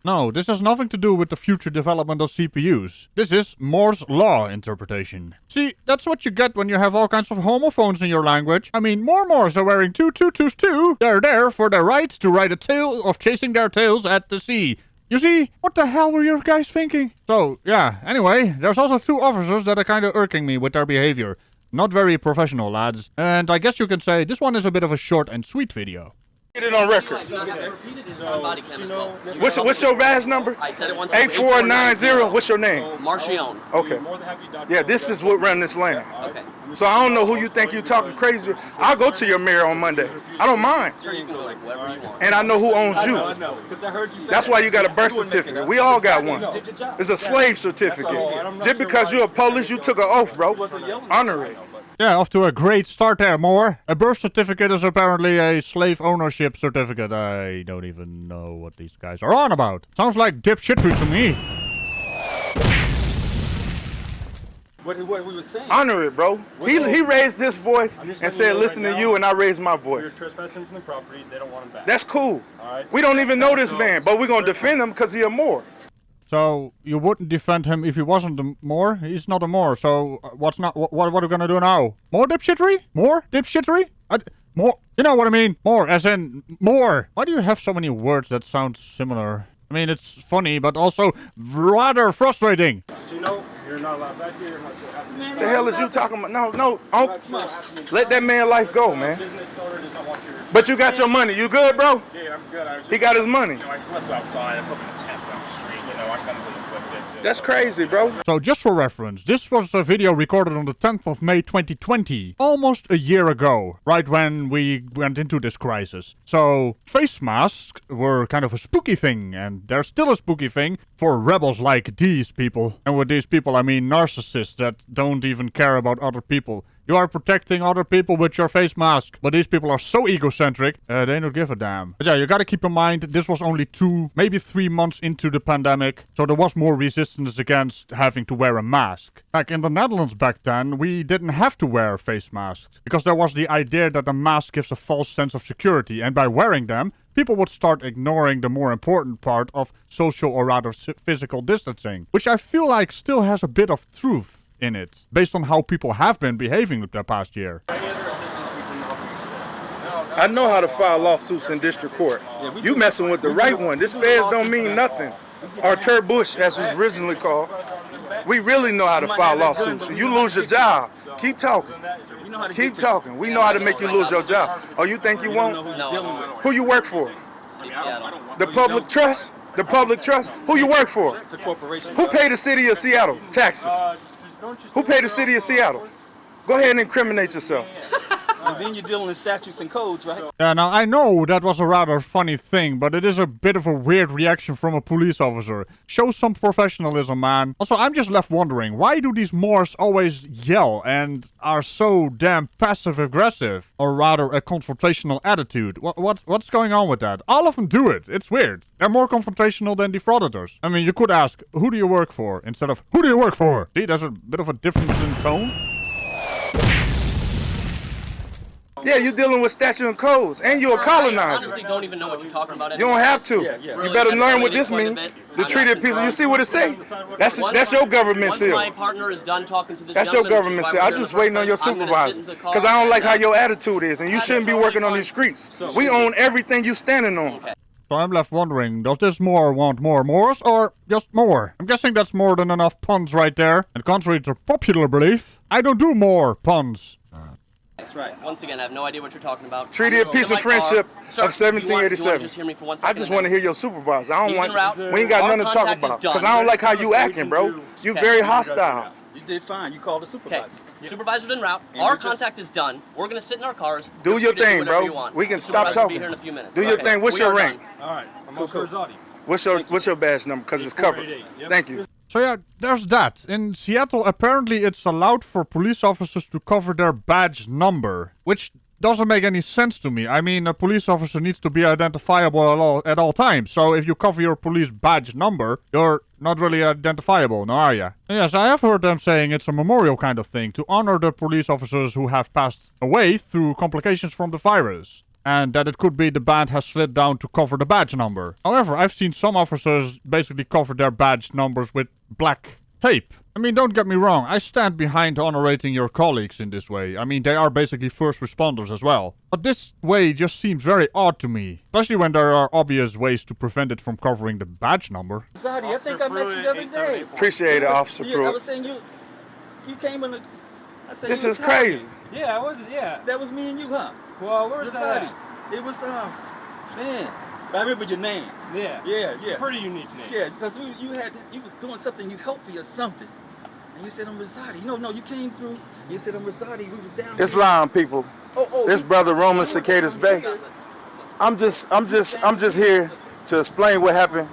No, this has nothing to do with the future development of CPUs. This is Moore's law interpretation. See, that's what you get when you have all kinds of homophones in your language. I mean, more Moors are wearing tutus too. They're there for their right to ride a tale of chasing their tails at the sea. You see, what the hell were you guys thinking? So, yeah, anyway, there's also 2 officers that are kinda irking me with their behavior. Not very professional, lads. And I guess you can say this one is a bit of a short and sweet video. Get it on record. What's your badge number? I said it once. 8490. What's your name? Marcion. Okay. Yeah, this is what run this land. Okay. So I don't know who you think you're talking crazy. I'll go to your mayor on Monday. I don't mind. Sure, you can go like wherever you want. And I know who owns you. That's why you got a birth certificate. We all got one. It's a slave certificate. Just because you're a police, you took an oath, bro. Honor it. Yeah, off to a great start there, Moore. A birth certificate is apparently a slave ownership certificate. I don't even know what these guys are on about. Sounds like dipshitry to me. What we were saying. Honor it, bro. He raised this voice and said, listen to you, and I raised my voice. You're trespassing from the property. They don't want him back. That's cool. All right. We don't even know this man, but we're going to defend him because he's a Moor. So, you wouldn't defend him if he wasn't a Moor? He's not a Moor, so what are we gonna do now? More dipshittery? More dipshittery? More, you know what I mean? More, as in, more. Why do you have so many words that sound similar? I mean, it's funny, but also rather frustrating. So you know, you're not allowed back here. What the hell is you talking about? No. Let that man life go, man. Business owner does not want your... But you got your money. You good, bro? Yeah, I'm good. He got his money. I slept outside. I slept in a tent down the street. I'm kind of really afflicted. That's crazy, bro. So just for reference, this was a video recorded on the 10th of May 2020, almost a year ago, right when we went into this crisis. So face masks were kind of a spooky thing, and they're still a spooky thing for rebels like these people. And with these people, I mean narcissists that don't even care about other people. You are protecting other people with your face mask. But these people are so egocentric, they don't give a damn. But yeah, you gotta keep in mind, this was only 2, maybe 3 months into the pandemic. So there was more resistance against having to wear a mask. Like in the Netherlands back then, we didn't have to wear face masks. Because there was the idea that a mask gives a false sense of security. And by wearing them, people would start ignoring the more important part of social or rather physical distancing. Which I feel like still has a bit of truth in it, based on how people have been behaving the past year. I know how to file lawsuits in district court. You messing with the right one. This feds don't mean nothing. Arthur Bush, as was originally called. We really know how to file lawsuits. You lose your job. Keep talking. Keep talking. We know how to make you lose your job. Oh, you think you won't? No. Who you work for? Seattle. The public trust? The public trust? Who you work for? It's a corporation. Who paid the city of Seattle taxes? Who paid the city of Seattle? Go ahead and incriminate yourself. And then you're dealing with statutes and codes, right? Yeah, now I know that was a rather funny thing, but it is a bit of a weird reaction from a police officer. Show some professionalism, man. Also, I'm just left wondering, why do these Moors always yell and are so damn passive-aggressive? Or rather, a confrontational attitude. What's going on with that? All of them do it. It's weird. They're more confrontational than the frauditors. I mean, you could ask, who do you work for? Instead of, who do you work for? See, there's a bit of a difference in tone. Yeah, you're dealing with statute and codes, and you're a colonizer. I honestly don't even know what you're talking about. You don't have to. Really You better learn what this means. The treaty of people. You see what it say? That's your government seal. Once my partner is done talking to this That's your government seal. I'm just waiting on your supervisor. Because I don't like how your attitude is, and you shouldn't be working on these streets. We own everything you standing on. So I'm left wondering, does this Moor want more Moors, or just more? I'm guessing that's more than enough puns right there. And contrary to popular belief, I don't do more puns. That's right. Once again, I have no idea what you're talking about. Treaty of Peace and Friendship of 1787. Just hear me for 1 I second. just want to hear your supervisor. I don't He's en route. want. We ain't got Our nothing to talk contact is about. done. Because I don't like how you acting, bro. You very hostile. You did fine. You called the supervisor. Okay. Supervisor's en route. Our contact is done. We're going to sit in our cars. Do your thing, whatever bro. you want. We can The stop supervisor will be talking. here in a few minutes. Do your Okay. thing. What's We your are rank? done. All right. I'm on Kurzati. What's your badge number? Because it's covered. 488. Yep. Thank you. So yeah, there's that. In Seattle, apparently it's allowed for police officers to cover their badge number, which doesn't make any sense to me. I mean, a police officer needs to be identifiable at all times. So if you cover your police badge number, you're not really identifiable, no, are you? Yes, I have heard them saying it's a memorial kind of thing to honor the police officers who have passed away through complications from the virus. and that it could be the band has slid down to cover the badge number. However, I've seen some officers basically cover their badge numbers with black tape. I mean, don't get me wrong, I stand behind honorating your colleagues in this way. I mean, they are basically first responders as well. But this way just seems very odd to me. Especially when there are obvious ways to prevent it from covering the badge number. Zadi, I think I met you the other day. Appreciate it, Officer Yeah, I Pruitt. was saying you came in the... I said This you is was talking. crazy. Yeah, I was. Yeah. That was me and you, huh? Well, where's that? Zadi. It was, man. I remember your name. Yeah. Yeah, It's a pretty unique name. Yeah, because you was doing something, you helped me or something. And you said I'm Rosati. No, you came through. You said I'm Rosati. We was down. Islam people. This brother Roman Cicadas Bay. I'm just here to explain what happened.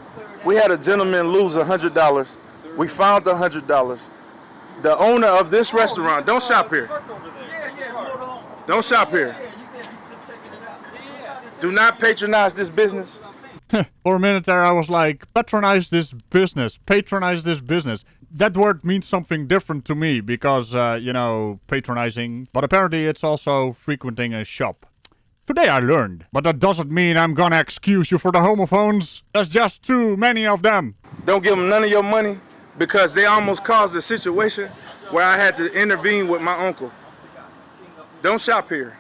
We had a gentleman lose $100. We found the $100. The owner of this restaurant, don't shop here. Don't shop here. Do not patronize this business. For a minute there I was like, patronize this business, patronize this business. That word means something different to me because, you know, patronizing. But apparently it's also frequenting a shop. Today I learned. But that doesn't mean I'm gonna excuse you for the homophones. There's just too many of them. Don't give them none of your money because they almost caused a situation where I had to intervene with my uncle. Don't shop here.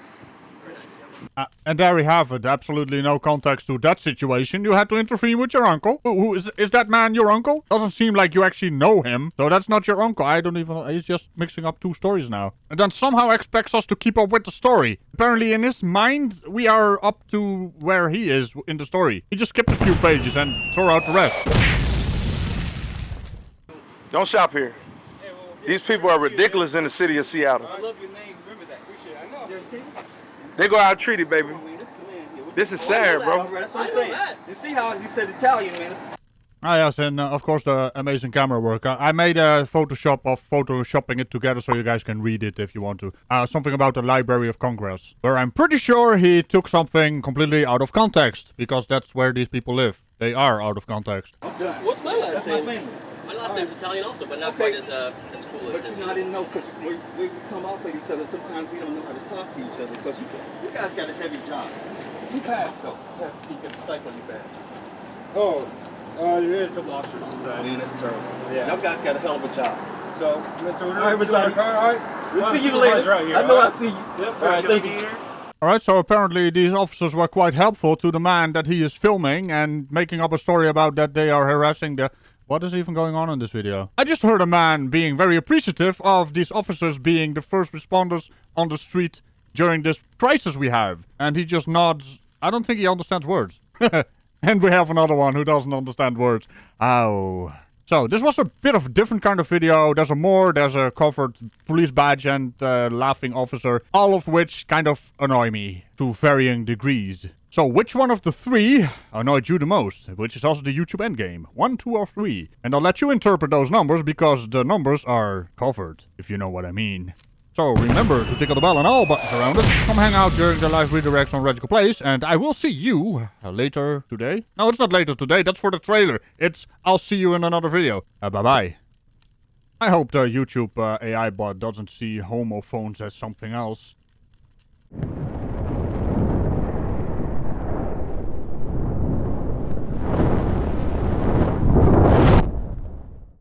And there we have it. Absolutely no context to that situation. You had to intervene with your uncle. Who is that man your uncle? Doesn't seem like you actually know him. So that's not your uncle. I don't even... He's just mixing up two stories now. And then somehow expects us to keep up with the story. Apparently in his mind, we are up to where he is in the story. He just skipped a few pages and tore out the rest. Don't shop here. These people are ridiculous in the city of Seattle. I love your name. Remember that. Appreciate it. I know. They go out treated, baby. This is sad, bro. That's what I'm saying. You see how he said Italian, man. Ah yes, and of course the amazing camera work. I made a Photoshop of photoshopping it together so you guys can read it if you want to. Something about the Library of Congress. Where I'm pretty sure he took something completely out of context. Because that's where these people live. They are out of context. What's my last That's my name? family. My last name's Italian also, but not Okay. quite as cool as But this. you know, I didn't know because we come off at each other. Sometimes we don't know how to talk to each other because you guys got a heavy job. You pass though. Pass, you get a stipend you pass. Oh, you had a couple officers today. Man, that's terrible. Yeah. Y'all guys got a hell of a job. So we're All right, Rosati. All right. We'll see you later. Right here, I know all I right? see you. Yep. All right, thank you. Alright, so apparently these officers were quite helpful to the man that he is filming and making up a story about that they are harassing the... What is even going on in this video? I just heard a man being very appreciative of these officers being the first responders on the street during this crisis we have. And he just nods. I don't think he understands words. And we have another one who doesn't understand words. Ow. So, this was a bit of a different kind of video. There's a Moor, there's a covered police badge and laughing officer. All of which kind of annoy me to varying degrees. So, which one of the three annoyed you the most? Which is also the YouTube endgame. 1, 2, or 3. And I'll let you interpret those numbers because the numbers are covered, if you know what I mean. So, remember to tickle the bell on all buttons around it. Come hang out during the live redirects on Ragical Place, and I will see you later today. No, it's not later today, that's for the trailer. It's I'll see you in another video. Bye-bye. I hope the YouTube AI bot doesn't see homophones as something else.